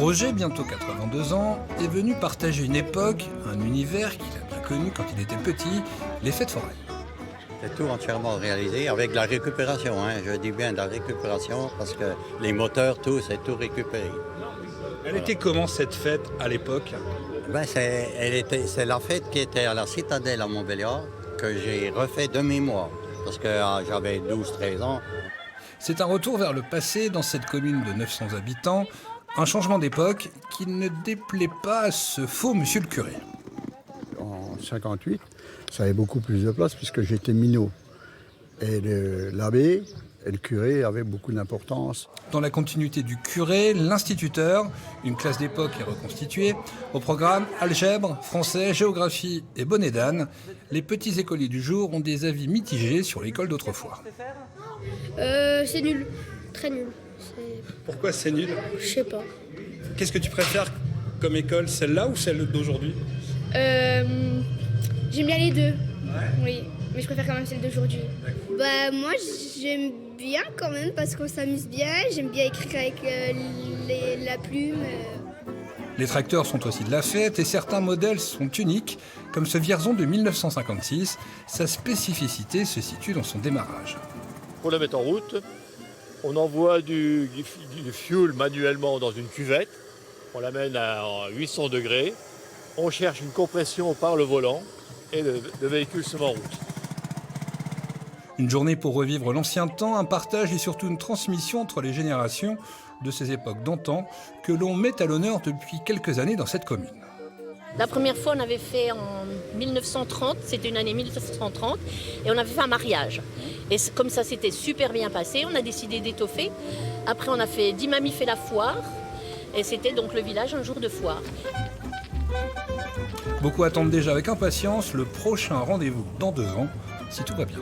Roger, bientôt 82 ans, est venu partager une époque, un univers qu'il a bien connu quand il était petit, les fêtes foraines. C'est tout entièrement réalisé avec de la récupération, je dis bien de la récupération parce que les moteurs, tout, c'est tout récupéré. Elle était comment cette fête à l'époque? C'est la fête qui était à la Citadelle à Montbéliard que j'ai refait de mémoire parce que j'avais 12-13 ans. C'est un retour vers le passé dans cette commune de 900 habitants, un changement d'époque qui ne déplaît pas à ce faux monsieur le curé. En 58, ça avait beaucoup plus de place puisque j'étais minot. Et l'abbé et le curé avaient beaucoup d'importance. Dans la continuité du curé, l'instituteur, une classe d'époque est reconstituée. Au programme, algèbre, français, géographie et bonnet d'âne. Les petits écoliers du jour ont des avis mitigés sur l'école d'autrefois. C'est nul, très nul. Pourquoi c'est nul? Je sais pas. Qu'est-ce que tu préfères comme école, celle-là ou celle d'aujourd'hui? J'aime bien les deux. Oui, mais je préfère quand même celle d'aujourd'hui. Bah moi j'aime bien quand même parce qu'on s'amuse bien, j'aime bien écrire avec la plume. Les tracteurs sont aussi de la fête et certains modèles sont uniques, comme ce Vierzon de 1956. Sa spécificité se situe dans son démarrage. Pour la mettre en route, on envoie du fuel manuellement dans une cuvette, on l'amène à 800 degrés, on cherche une compression par le volant et le véhicule se met en route. Une journée pour revivre l'ancien temps, un partage et surtout une transmission entre les générations de ces époques d'antan que l'on met à l'honneur depuis quelques années dans cette commune. La première fois, on avait fait en 1930, c'était une année 1930, et on avait fait un mariage. Et comme ça s'était super bien passé, on a décidé d'étoffer. Après, on a fait Dimami fait la foire, et c'était donc le village un jour de foire. Beaucoup attendent déjà avec impatience le prochain rendez-vous dans 2 ans, si tout va bien.